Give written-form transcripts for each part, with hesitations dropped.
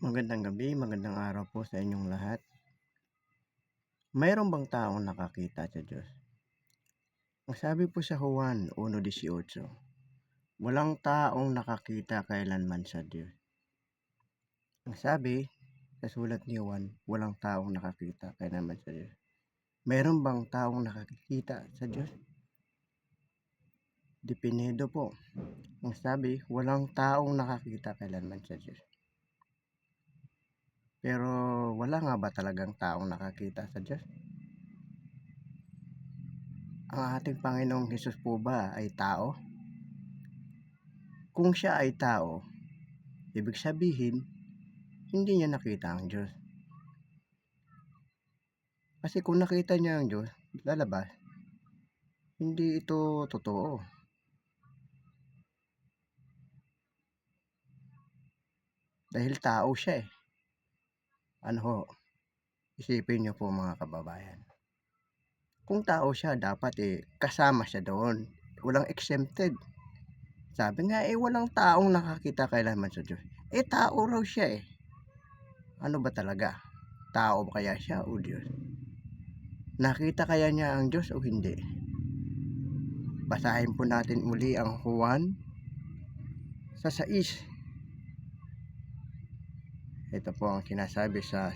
Magandang gabi, magandang araw po sa inyong lahat. Mayroon bang taong nakakita sa Diyos? Ang sabi po sa Juan 1:18, walang taong nakakita kailanman sa Diyos. Ang sabi sa sulat ni Juan, walang taong nakakita kailanman sa Diyos. Mayroon bang taong nakakita sa Diyos? Dependido po. Ang sabi, walang taong nakakita kailanman sa Diyos. Pero wala nga ba talagang taong nakakita sa Diyos? Ang ating Panginoong Hesus po ba ay tao? Kung siya ay tao, ibig sabihin, hindi niya nakita ang Diyos. Kasi kung nakita niya ang Diyos, lalabas, hindi ito totoo. Dahil tao siya eh. Ano ho, isipin niyo po mga kababayan. Kung tao siya, dapat kasama siya doon. Walang exempted. Sabi nga walang taong nakakita kailanman sa Diyos. Tao raw siya eh. Ano ba talaga? Tao ba kaya siya o Diyos? Nakita kaya niya ang Diyos o hindi? Basahin po natin muli ang Juan sa 6. Ito po ang sinasabi sa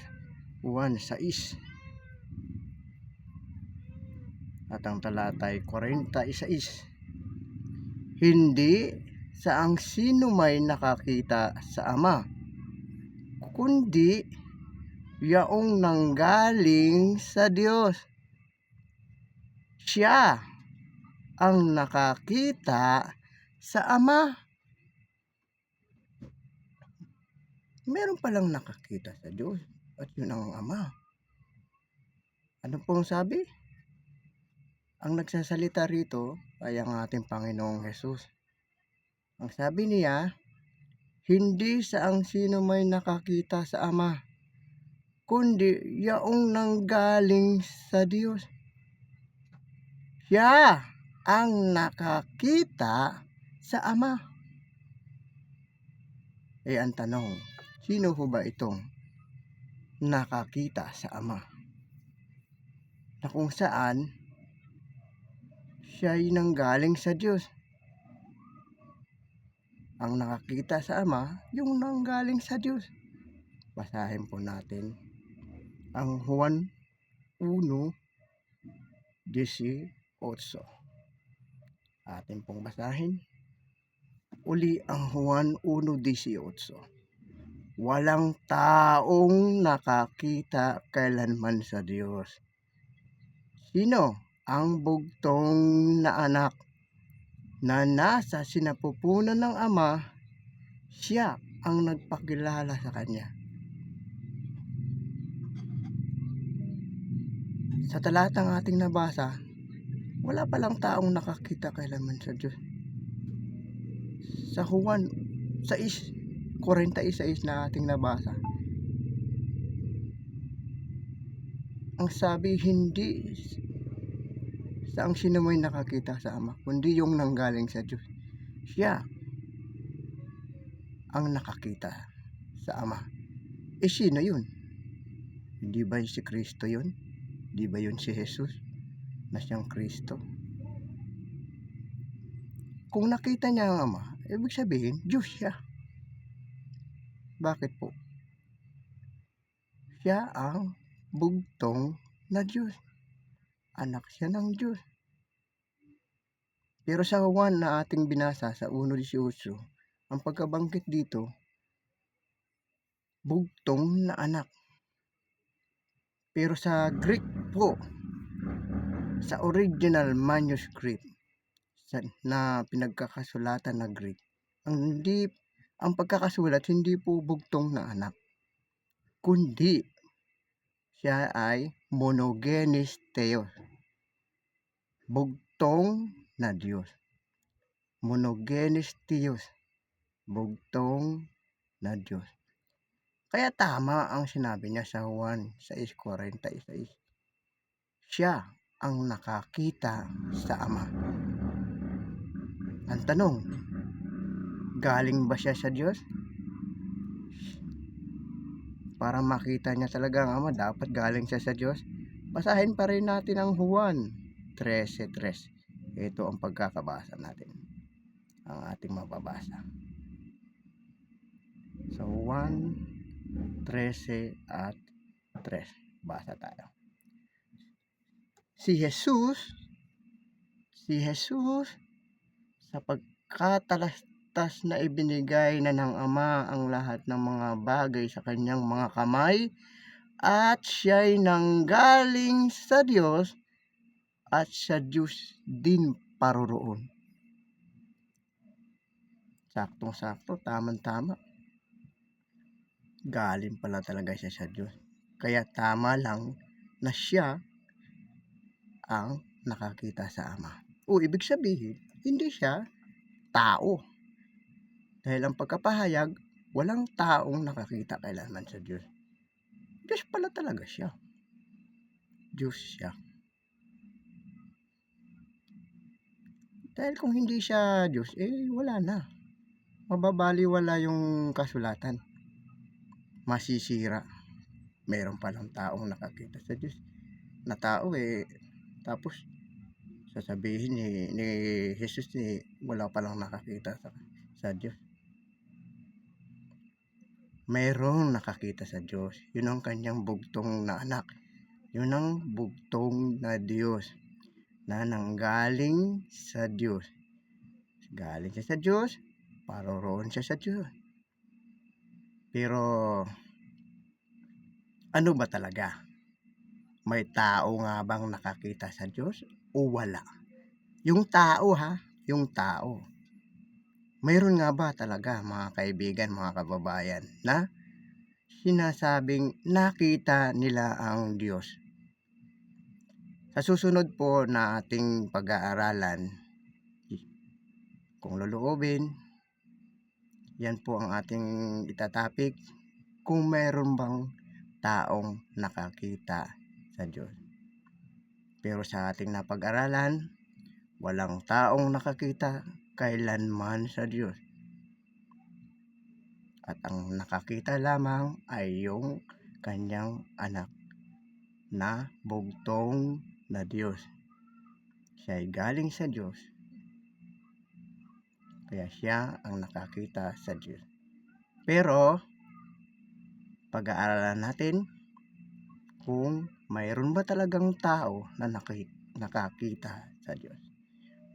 Juan 6 at ang talata ay 46. Hindi sa ang sino may nakakita sa Ama, kundi yaong nanggaling sa Diyos. Siya ang nakakita sa Ama. Meron palang nakakita sa Diyos at yun ang Ama. Ano pong sabi? Ang nagsasalita rito ay ang ating Panginoong Hesus. Ang sabi niya, hindi sa ang sino may nakakita sa Ama, kundi yaong nanggaling sa Diyos. Siya ang nakakita sa Ama. Ang tanong, sino ho ba itong nakakita sa Ama? Na kung saan siya ay nanggaling sa Diyos. Ang nakakita sa Ama, yung nanggaling sa Diyos. Basahin po natin ang Juan 1:18. Atin pong basahin uli ang Juan 1:18. Walang taong nakakita kailanman sa Diyos. Sino? Ang bugtong na anak na nasa sinapupunan ng Ama, siya ang nagpakilala sa Kanya. Sa talatang ating nabasa, wala palang taong nakakita kailanman sa Diyos. Sa Juan 6:46 na ating nabasa, ang sabi, hindi sa ang sino may nakakita sa Ama, kundi yung nanggaling sa Diyos. Siya ang nakakita sa Ama. Sino yun? Hindi ba si Kristo yun? Di ba yun si Jesus na siyang Kristo? Kung nakita niya ang Ama, ibig sabihin, Diyos siya. Bakit po? Siya ang bugtong na Diyos. Anak siya ng Diyos. Pero sa Juan na ating binasa sa 1:18, ang pagkabanggit dito, bugtong na anak. Pero sa Greek po, sa original manuscript na pinagkakasulatan na Greek, ang pagkakasulat hindi po bugtong na anak, kundi siya ay monogenes theos, bugtong na Diyos. Monogenes theos, bugtong na Diyos. Kaya tama ang sinabi niya sa Juan 6:46. Siya ang nakakita sa Ama. Ang tanong, galing ba siya sa Diyos? para makita niya talaga ang Ama, dapat galing siya sa Diyos. Basahin pa rin natin ang Juan 13:3. Ito ang pagkakabasa natin, ang ating mababasa. So, Juan 13 at 3. Basa tayo. Si Jesus, sa pagkatalastas na ibinigay na ng Ama ang lahat ng mga bagay sa kanyang mga kamay, at siya'y nanggaling sa Diyos at sa Diyos din paroroon. Saktong-sakto, tamang-tama. Galing pala talaga siya sa Diyos. Kaya tama lang na siya ang nakakita sa Ama. O ibig sabihin, hindi siya tao. Dahil ang pagkapahayag, walang taong nakakita kailanman sa Diyos. Diyos pala talaga siya. Diyos siya. Dahil kung hindi siya Diyos, wala na. Mababaliwala yung kasulatan. Masisira. Meron palang taong nakakita sa Diyos na tao tapos sasabihin ni Jesus wala palang nakakita sa Diyos. Mayroong nakakita sa Diyos. Yun ang kanyang bugtong na anak. Yun ang bugtong na Diyos na nanggaling sa Diyos. Galing siya sa Diyos, paroroon siya sa Diyos. Pero ano ba talaga? May tao nga bang nakakita sa Diyos o wala? Yung tao yung tao. Mayroon nga ba talaga, mga kaibigan, mga kababayan, na sinasabing nakita nila ang Diyos? Sa susunod po na ating pag-aaralan, kung loloobin, yan po ang ating itatapik, kung mayroon bang taong nakakita sa Diyos. Pero sa ating napag-aralan, walang taong nakakita kailanman sa Diyos. At ang nakakita lamang ay yung kanyang anak na bugtong na Diyos. Siya ay galing sa Diyos. Kaya siya ang nakakita sa Diyos. Pero pag-aaralan natin kung mayroon ba talagang tao na nakakita sa Diyos.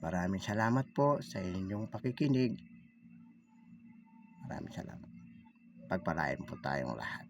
Maraming salamat po sa inyong pakikinig. Maraming salamat. Pagpalain po tayong lahat.